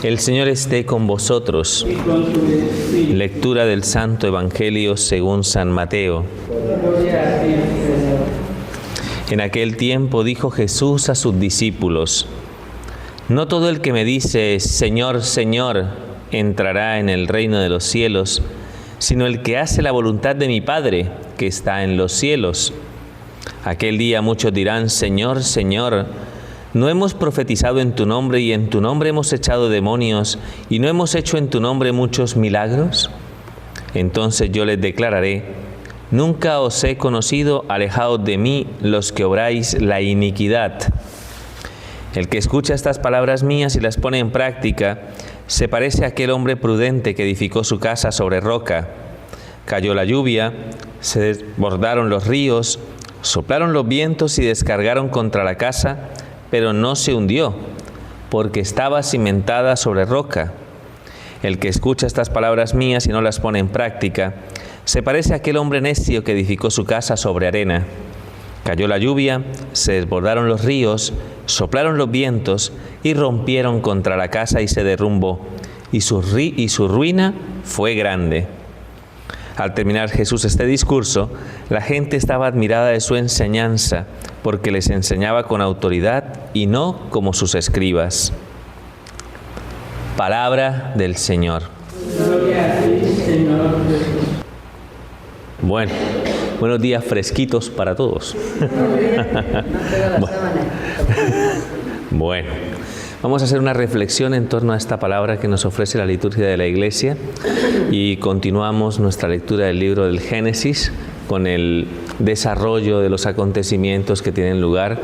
El Señor esté con vosotros. Lectura del Santo Evangelio según San Mateo. En aquel tiempo dijo Jesús a sus discípulos: No todo el que me dice Señor, Señor, entrará en el reino de los cielos, sino el que hace la voluntad de mi Padre que está en los cielos. Aquel día muchos dirán: Señor, Señor, ¿no hemos profetizado en tu nombre y en tu nombre hemos echado demonios y no hemos hecho en tu nombre muchos milagros? Entonces yo les declararé: Nunca os he conocido, alejaos de mí los que obráis la iniquidad. El que escucha estas palabras mías y las pone en práctica se parece a aquel hombre prudente que edificó su casa sobre roca. Cayó la lluvia, se desbordaron los ríos, soplaron los vientos y descargaron contra la casa, pero no se hundió, porque estaba cimentada sobre roca. El que escucha estas palabras mías y no las pone en práctica, se parece a aquel hombre necio que edificó su casa sobre arena. Cayó la lluvia, se desbordaron los ríos, soplaron los vientos y rompieron contra la casa y se derrumbó, y su ruina fue grande. Al terminar Jesús este discurso, la gente estaba admirada de su enseñanza, porque les enseñaba con autoridad y no como sus escribas. Palabra del Señor. Gloria a ti, Señor Jesús. Bueno, buenos días fresquitos para todos. Bueno, vamos a hacer una reflexión en torno a esta palabra que nos ofrece la liturgia de la Iglesia y continuamos nuestra lectura del libro del Génesis con el desarrollo de los acontecimientos que tienen lugar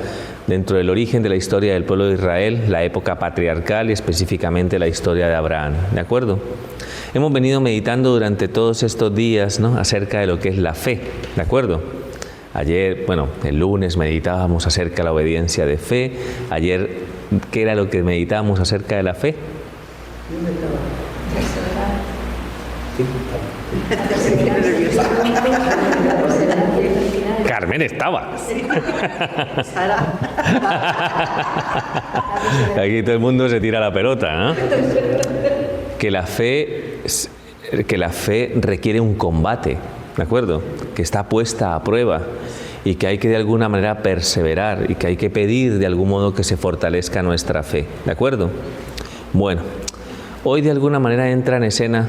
dentro del origen de la historia del pueblo de Israel, la época patriarcal y específicamente la historia de Abraham. ¿De acuerdo? Hemos venido meditando durante todos estos días, ¿no?, acerca de lo que es la fe. ¿De acuerdo? Ayer, el lunes meditábamos acerca de la obediencia de fe. Ayer, ¿qué era lo que meditábamos acerca de la fe? Carmen estaba. Aquí todo el mundo se tira la pelota, ¿no? Que la fe requiere un combate, ¿de acuerdo? Que está puesta a prueba y que hay que de alguna manera perseverar y que hay que pedir de algún modo que se fortalezca nuestra fe, ¿de acuerdo? Bueno, hoy de alguna manera entra en escena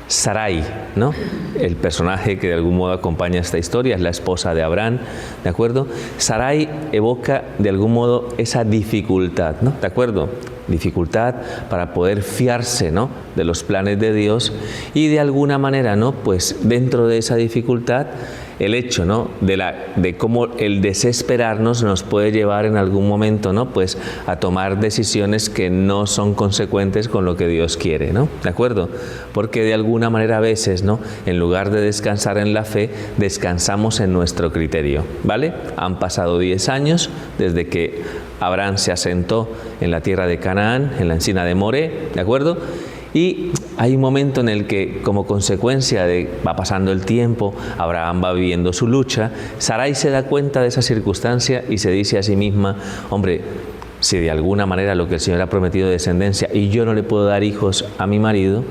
Sarai, ¿no? El personaje que de algún modo acompaña esta historia es la esposa de Abraham, ¿de acuerdo? Sarai evoca de algún modo esa dificultad, ¿no? ¿De acuerdo? Dificultad para poder fiarse, ¿no?, de los planes de Dios y de alguna manera, ¿no?, pues dentro de esa dificultad el hecho, ¿no?, de cómo el desesperarnos nos puede llevar en algún momento, ¿no?, pues a tomar decisiones que no son consecuentes con lo que Dios quiere, ¿no? ¿De acuerdo? Porque de alguna manera a veces, ¿no?, en lugar de descansar en la fe, descansamos en nuestro criterio, ¿vale? Han pasado 10 años desde que Abraham se asentó en la tierra de Canaán, en la encina de Moré, ¿de acuerdo? Y hay un momento en el que, como consecuencia de va pasando el tiempo, Abraham va viviendo su lucha, Sarai se da cuenta de esa circunstancia y se dice a sí misma: hombre, si de alguna manera lo que el Señor ha prometido de descendencia y yo no le puedo dar hijos a mi marido,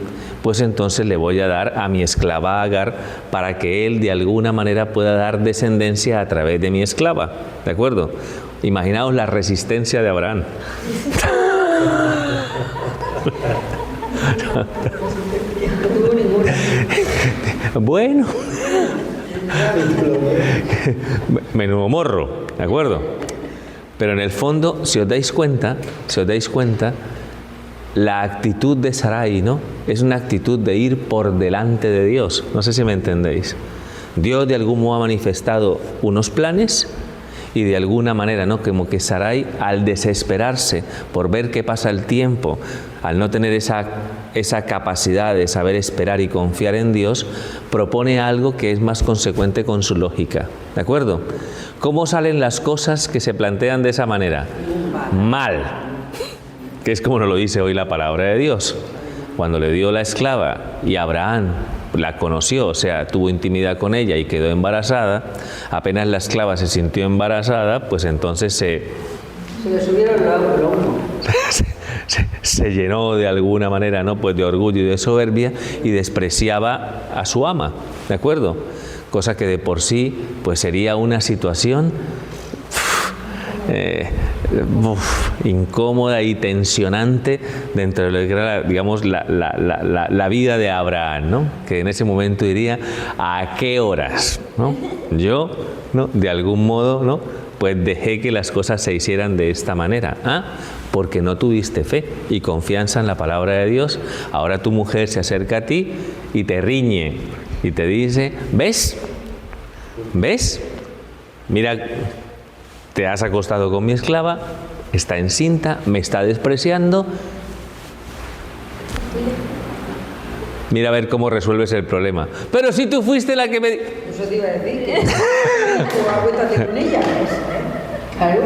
pues entonces le voy a dar a mi esclava Agar para que él de alguna manera pueda dar descendencia a través de mi esclava, ¿de acuerdo? Imaginaos la resistencia de Abraham. Bueno, menudo morro, ¿de acuerdo? Pero en el fondo, si os dais cuenta, la actitud de Sarai, ¿no?, es una actitud de ir por delante de Dios. No sé si me entendéis. Dios de algún modo ha manifestado unos planes y de alguna manera, ¿no?, como que Sarai, al desesperarse por ver que pasa el tiempo, al no tener esa capacidad de saber esperar y confiar en Dios, propone algo que es más consecuente con su lógica, ¿de acuerdo? ¿Cómo salen las cosas que se plantean de esa manera? Mal, que es como nos lo dice hoy la palabra de Dios. Cuando le dio la esclava y Abraham la conoció, o sea, tuvo intimidad con ella y quedó embarazada, apenas la esclava se sintió embarazada, pues entonces se le subieron los humos. se llenó de alguna manera, ¿no? Pues de orgullo y de soberbia y despreciaba a su ama, ¿de acuerdo? Cosa que de por sí pues sería una situación incómoda y tensionante dentro de lo que era, digamos, la vida de Abraham, ¿no? Que en ese momento diría, ¿a qué horas, ¿no? Yo, ¿no? De algún modo, ¿no? Pues dejé que las cosas se hicieran de esta manera. ¿Ah? Porque no tuviste fe y confianza en la palabra de Dios. Ahora tu mujer se acerca a ti y te riñe y te dice, ¿ves? ¿Ves? Mira, te has acostado con mi esclava, está encinta, me está despreciando. Mira a ver cómo resuelves el problema. Pero si tú fuiste la que me... Eso te iba a decir, que acuéstate con ella. Claro.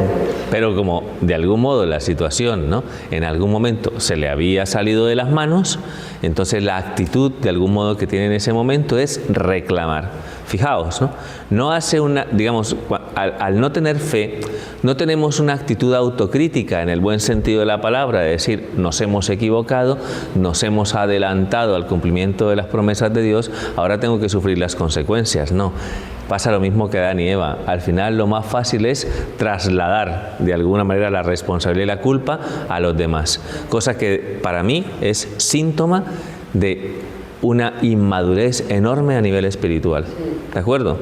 Pero como de algún modo la situación, ¿no? En algún momento se le había salido de las manos, entonces la actitud de algún modo que tiene en ese momento es reclamar. Fijaos, ¿no? No hace una, digamos, al no tener fe, no tenemos una actitud autocrítica en el buen sentido de la palabra, de decir, nos hemos equivocado, nos hemos adelantado al cumplimiento de las promesas de Dios, ahora tengo que sufrir las consecuencias. No. Pasa lo mismo que Adán y Eva. Al final lo más fácil es trasladar de alguna manera la responsabilidad y la culpa a los demás. Cosa que para mí es síntoma de una inmadurez enorme a nivel espiritual. ¿De acuerdo?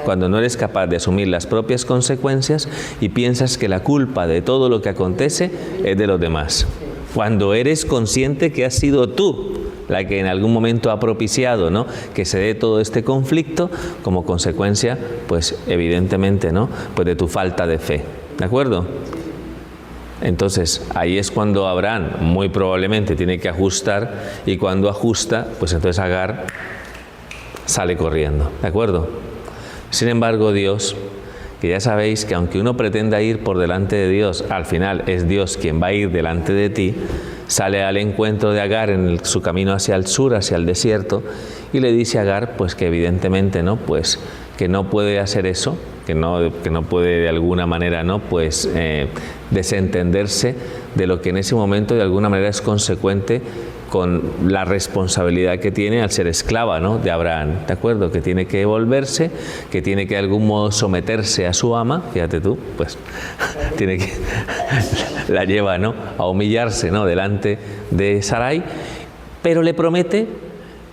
Cuando no eres capaz de asumir las propias consecuencias y piensas que la culpa de todo lo que acontece es de los demás. Cuando eres consciente que has sido tú la que en algún momento ha propiciado, ¿no? Que se dé todo este conflicto como consecuencia, pues evidentemente, ¿no? Pues de tu falta de fe. ¿De acuerdo? Entonces, ahí es cuando Abraham muy probablemente tiene que ajustar, y cuando ajusta, pues entonces Agar sale corriendo. ¿De acuerdo? Sin embargo, Dios, que ya sabéis que aunque uno pretenda ir por delante de Dios, al final es Dios quien va a ir delante de ti, sale al encuentro de Agar en su camino hacia el sur, hacia el desierto, y le dice a Agar pues que evidentemente, ¿no? Pues que no puede hacer eso, que no puede de alguna manera, ¿no? Pues desentenderse de lo que en ese momento de alguna manera es consecuente con la responsabilidad que tiene al ser esclava, ¿no? De Abraham, ¿de acuerdo? Que tiene que volverse, que tiene que de algún modo someterse a su ama, fíjate tú, pues tiene que la lleva, ¿no? A humillarse, ¿no? Delante de Sarai, pero le promete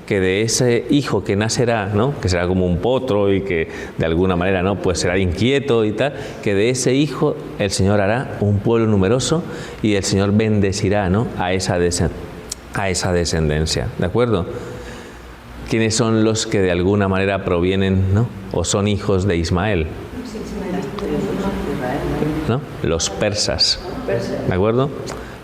que de ese hijo que nacerá, ¿no? Que será como un potro y que de alguna manera, ¿no? Pues será inquieto y tal, que de ese hijo el Señor hará un pueblo numeroso y el Señor bendecirá, ¿no? A esa descendencia, ¿de acuerdo? ¿Quiénes son los que de alguna manera provienen, ¿no? O son hijos de Ismael? ¿No? Los persas, ¿de acuerdo?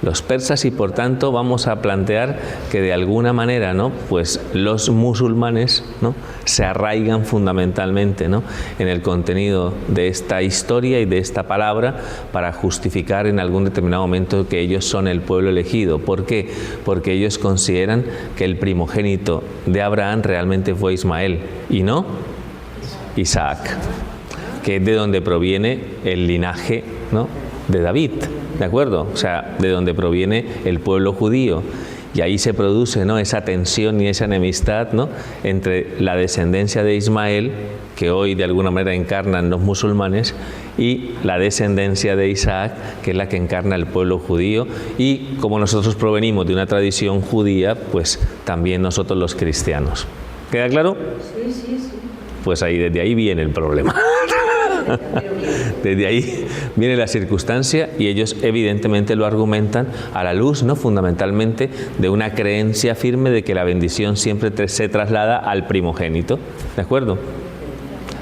Los persas, y por tanto vamos a plantear que de alguna manera, ¿no? Pues los musulmanes, ¿no? Se arraigan fundamentalmente, ¿no? En el contenido de esta historia y de esta palabra para justificar en algún determinado momento que ellos son el pueblo elegido. ¿Por qué? Porque ellos consideran que el primogénito de Abraham realmente fue Ismael y no Isaac, que es de donde proviene el linaje, ¿no? De David. ¿De acuerdo? O sea, de donde proviene el pueblo judío. Y ahí se produce, ¿no? Esa tensión y esa enemistad, ¿no? Entre la descendencia de Ismael, que hoy de alguna manera encarnan los musulmanes, y la descendencia de Isaac, que es la que encarna el pueblo judío. Y como nosotros provenimos de una tradición judía, pues también nosotros los cristianos. ¿Queda claro? Sí, sí, sí. Pues ahí, desde ahí viene el problema. Desde ahí viene la circunstancia, y ellos evidentemente lo argumentan a la luz, ¿no? Fundamentalmente de una creencia firme de que la bendición siempre se traslada al primogénito, ¿de acuerdo?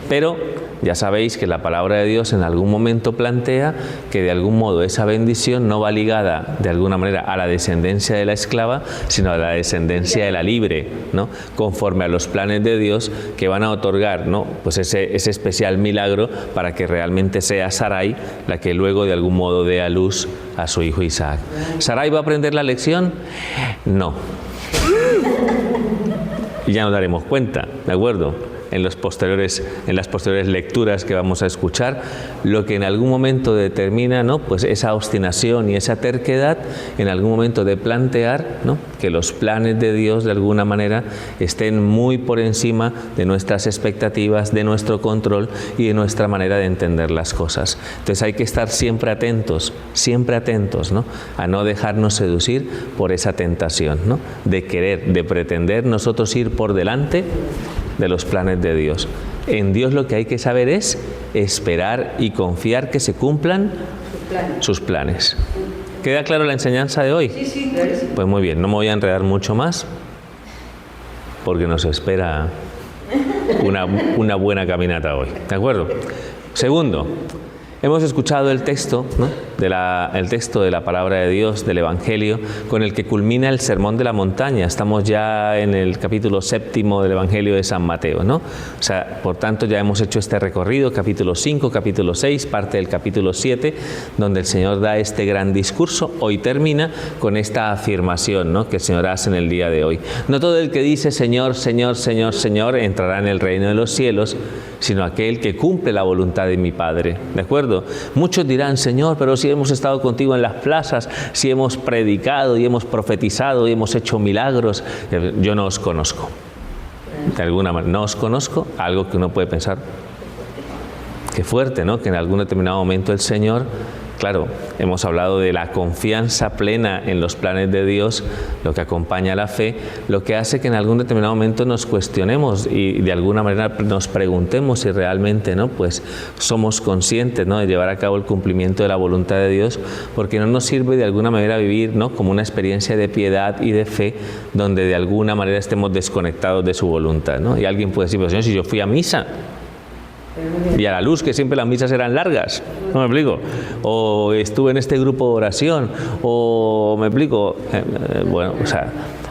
Pero ya sabéis que la palabra de Dios en algún momento plantea que de algún modo esa bendición no va ligada de alguna manera a la descendencia de la esclava, sino a la descendencia de la libre, ¿no? Conforme a los planes de Dios que van a otorgar, ¿no? Pues ese especial milagro para que realmente sea Sarai la que luego de algún modo dé a luz a su hijo Isaac. ¿Sarai va a aprender la lección? No. Y ya nos daremos cuenta, ¿de acuerdo? en las posteriores lecturas que vamos a escuchar, lo que en algún momento determina, ¿no?, pues esa obstinación y esa terquedad, en algún momento de plantear, ¿no?, que los planes de Dios de alguna manera estén muy por encima de nuestras expectativas, de nuestro control y de nuestra manera de entender las cosas. Entonces hay que estar siempre atentos, ¿no?, a no dejarnos seducir por esa tentación, ¿no?, de querer, de pretender nosotros ir por delante de los planes de Dios. En Dios lo que hay que saber es esperar y confiar que se cumplan sus planes. ¿Queda claro la enseñanza de hoy? Sí, clarísimo. Pues muy bien, no me voy a enredar mucho más porque nos espera una buena caminata hoy, ¿de acuerdo? Segundo, hemos escuchado el texto, ¿no?, el texto de la palabra de Dios, del Evangelio, con el que culmina el Sermón de la Montaña. Estamos ya en el capítulo 7 del Evangelio de San Mateo, ¿no? O sea, por tanto, ya hemos hecho este recorrido, capítulo 5, capítulo 6, parte del capítulo 7, donde el Señor da este gran discurso. Hoy termina con esta afirmación, ¿no?, que el Señor hace en el día de hoy. No todo el que dice Señor, Señor, Señor, Señor entrará en el reino de los cielos, sino aquel que cumple la voluntad de mi Padre. ¿De acuerdo? Muchos dirán, Señor, pero si hemos estado contigo en las plazas, si hemos predicado y hemos profetizado y hemos hecho milagros, yo no os conozco. De alguna manera, no os conozco, algo que uno puede pensar. Qué fuerte, ¿no?, que en algún determinado momento el Señor, claro, hemos hablado de la confianza plena en los planes de Dios, lo que acompaña a la fe, lo que hace que en algún determinado momento nos cuestionemos y de alguna manera nos preguntemos si realmente, ¿no?, pues somos conscientes, ¿no?, de llevar a cabo el cumplimiento de la voluntad de Dios, porque no nos sirve de alguna manera vivir, ¿no?, como una experiencia de piedad y de fe donde de alguna manera estemos desconectados de su voluntad, ¿no? Y alguien puede decir, pero Señor, si yo fui a misa, y a la luz, que siempre las misas eran largas, ¿no me explico? O estuve en este grupo de oración, o me explico, bueno, o sea,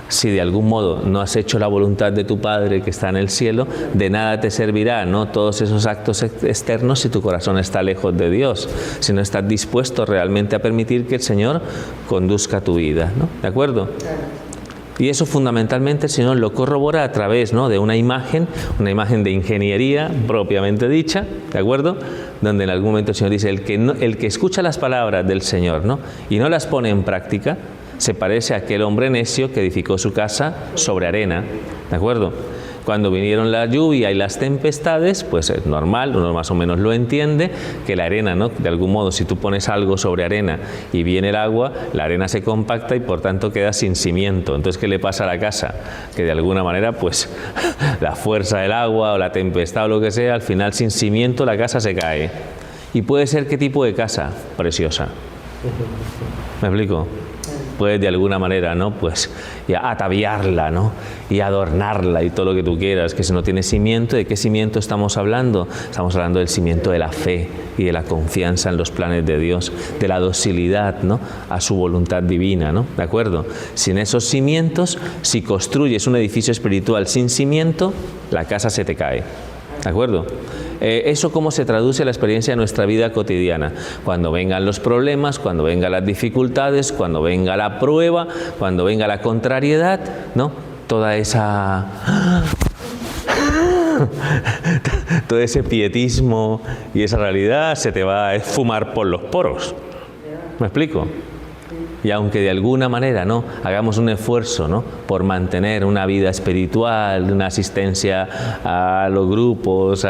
si de algún modo no has hecho la voluntad de tu Padre que está en el cielo, de nada te servirá, ¿no?, todos esos actos externos si tu corazón está lejos de Dios, si no estás dispuesto realmente a permitir que el Señor conduzca tu vida, ¿no? ¿De acuerdo? Y eso fundamentalmente el Señor lo corrobora a través, ¿no?, de una imagen de ingeniería propiamente dicha, ¿de acuerdo? Donde en algún momento el Señor dice, el que escucha las palabras del Señor, ¿no?, y no las pone en práctica, se parece a aquel hombre necio que edificó su casa sobre arena, ¿de acuerdo? Cuando vinieron la lluvia y las tempestades, pues es normal, uno más o menos lo entiende, que la arena, ¿no?, de algún modo, si tú pones algo sobre arena y viene el agua, la arena se compacta y por tanto queda sin cimiento. Entonces, ¿qué le pasa a la casa? Que de alguna manera, pues, la fuerza del agua o la tempestad o lo que sea, al final sin cimiento la casa se cae. ¿Y puede ser qué tipo de casa? Preciosa. ¿Me explico? Puedes de alguna manera, ¿no?, pues ataviarla, ¿no?, y adornarla y todo lo que tú quieras, que si no tiene cimiento, ¿de qué cimiento estamos hablando? Estamos hablando del cimiento de la fe y de la confianza en los planes de Dios, de la docilidad, ¿no?, a su voluntad divina, ¿no? ¿De acuerdo? Sin esos cimientos, si construyes un edificio espiritual sin cimiento, la casa se te cae. ¿De acuerdo? ¿Eso cómo se traduce en la experiencia de nuestra vida cotidiana? Cuando vengan los problemas, cuando vengan las dificultades, cuando venga la prueba, cuando venga la contrariedad, ¿no? Todo ese pietismo y esa realidad se te va a esfumar por los poros. ¿Me explico? Y aunque de alguna manera, ¿no?, hagamos un esfuerzo, ¿no?, por mantener una vida espiritual, una asistencia a los grupos,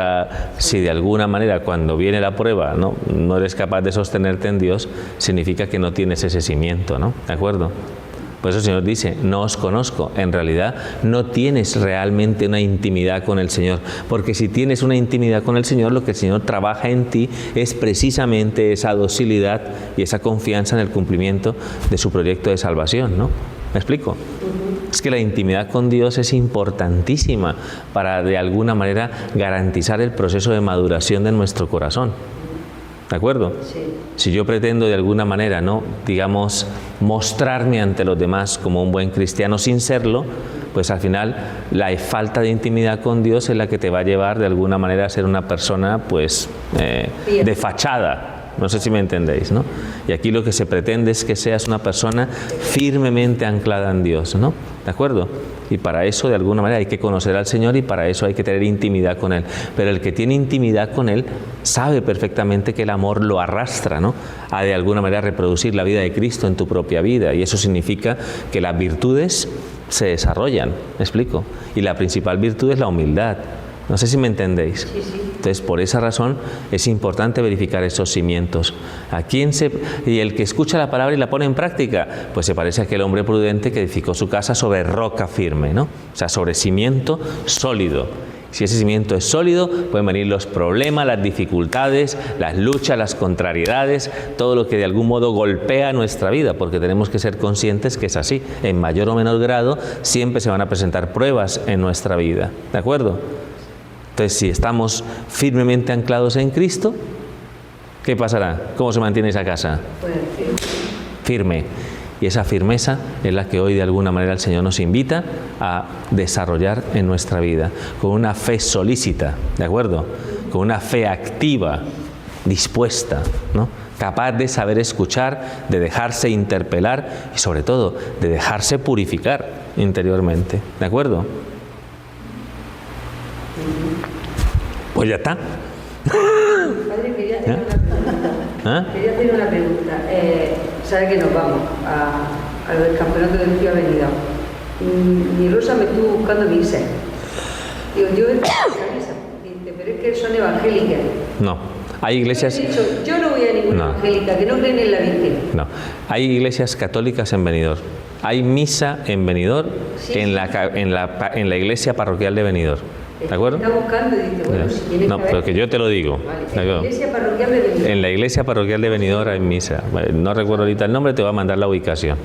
si de alguna manera cuando viene la prueba, no eres capaz de sostenerte en Dios, significa que no tienes ese cimiento, ¿no? ¿De acuerdo? Por eso el Señor dice, no os conozco. En realidad no tienes realmente una intimidad con el Señor. Porque si tienes una intimidad con el Señor, lo que el Señor trabaja en ti es precisamente esa docilidad y esa confianza en el cumplimiento de su proyecto de salvación, ¿no? ¿Me explico? Es que la intimidad con Dios es importantísima para de alguna manera garantizar el proceso de maduración de nuestro corazón. ¿De acuerdo? Sí. Si yo pretendo de alguna manera, ¿no?, digamos, mostrarme ante los demás como un buen cristiano sin serlo, pues al final la falta de intimidad con Dios es la que te va a llevar de alguna manera a ser una persona, pues, de fachada, No sé si me entendéis, ¿no? Y aquí lo que se pretende es que seas una persona firmemente anclada en Dios, ¿no? ¿De acuerdo? Y para eso, de alguna manera, hay que conocer al Señor y para eso hay que tener intimidad con Él. Pero el que tiene intimidad con Él sabe perfectamente que el amor lo arrastra, ¿no? A de alguna manera reproducir la vida de Cristo en tu propia vida. Y eso significa que las virtudes se desarrollan, ¿me explico? Y la principal virtud es la humildad. No sé si me entendéis. Sí, sí. Entonces, por esa razón es importante verificar esos cimientos. Y el que escucha la palabra y la pone en práctica, pues se parece a aquel hombre prudente que edificó su casa sobre roca firme, ¿no? O sea, sobre cimiento sólido. Si ese cimiento es sólido, pueden venir los problemas, las dificultades, las luchas, las contrariedades, todo lo que de algún modo golpea nuestra vida, porque tenemos que ser conscientes que es así. En mayor o menor grado, siempre se van a presentar pruebas en nuestra vida. ¿De acuerdo? Entonces, si estamos firmemente anclados en Cristo, ¿qué pasará? ¿Cómo se mantiene esa casa? Pues, Firme. Y esa firmeza es la que hoy de alguna manera el Señor nos invita a desarrollar en nuestra vida, con una fe solícita, ¿de acuerdo? Con una fe activa, dispuesta, ¿no? Capaz de saber escuchar, de dejarse interpelar y sobre todo de dejarse purificar interiormente, ¿de acuerdo? Pues ya está. Padre, quería hacer una pregunta. ¿Ah? Quería hacer una pregunta. ¿Sabe que nos vamos a lo del campeonato del Tío Avenida? Mi Rosa me estuvo buscando misa. Digo, yo entro a la misa. Dice, pero es que son evangélicas. No. Hay iglesias... Yo he dicho, yo no voy a ninguna evangélica, que no creen en la Virgen. No. Hay iglesias católicas en Benidorm. Hay misa en Benidorm, Sí, en la iglesia parroquial de Benidorm. ¿De acuerdo? Está buscando y dice, bueno, si tienes No, que ver. pero que yo te lo digo. Vale, ¿De acuerdo? en la iglesia parroquial de Benidorm. En la iglesia parroquial de Benidorm hay misa. No recuerdo ahorita el nombre, te voy a mandar la ubicación.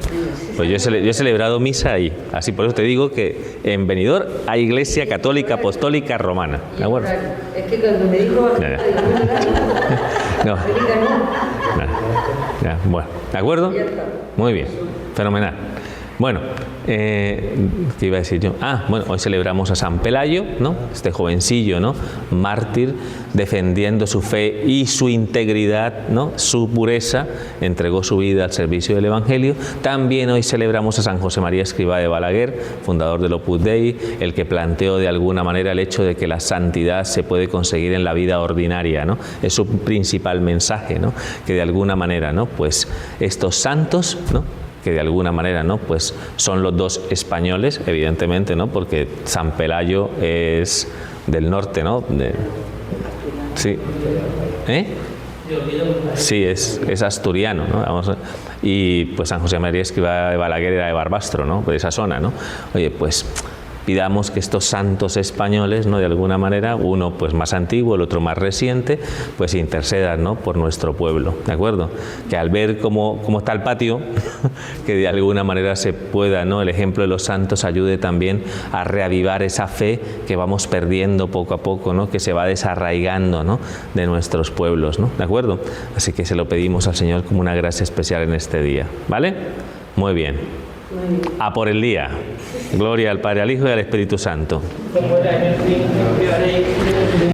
Pues yo he celebrado misa ahí. Así por eso te digo que en Benidorm hay iglesia católica apostólica romana. ¿De acuerdo? Es que cuando me dijo Ya, ya. No. evangélica no. Ya, bueno, ¿de acuerdo? Ya está. Muy bien, fenomenal. Bueno, ¿qué iba a decir yo? Bueno, hoy celebramos a San Pelayo, ¿no? Este jovencillo, ¿no? Mártir, defendiendo su fe y su integridad, ¿no? Su pureza, entregó su vida al servicio del Evangelio. También hoy celebramos a San José María Escrivá de Balaguer, fundador del Opus Dei, el que planteó de alguna manera el hecho de que la santidad se puede conseguir en la vida ordinaria, ¿no? Es su principal mensaje, ¿no? Que de alguna manera, ¿no? Pues estos santos, ¿no? Que de alguna manera, ¿no? Pues son los dos españoles, evidentemente, ¿no? Porque San Pelayo es del norte, ¿no? Sí. Sí, es asturiano, ¿no? Y pues San José María Escrivá de Balaguer era de Barbastro, ¿no? De esa zona, ¿no? Oye, pues pidamos que estos santos españoles, ¿no? De alguna manera, uno pues más antiguo, el otro más reciente, pues intercedan, ¿no? Por nuestro pueblo, ¿de acuerdo? Que al ver cómo está el patio, que de alguna manera se pueda, ¿no? El ejemplo de los santos ayude también a reavivar esa fe que vamos perdiendo poco a poco, ¿no? Que se va desarraigando, ¿no? De nuestros pueblos, ¿no? ¿De acuerdo? Así que se lo pedimos al Señor como una gracia especial en este día, ¿vale? Muy bien. A por el día. Gloria al Padre, al Hijo y al Espíritu Santo. Como era en el principio, ahora y siempre,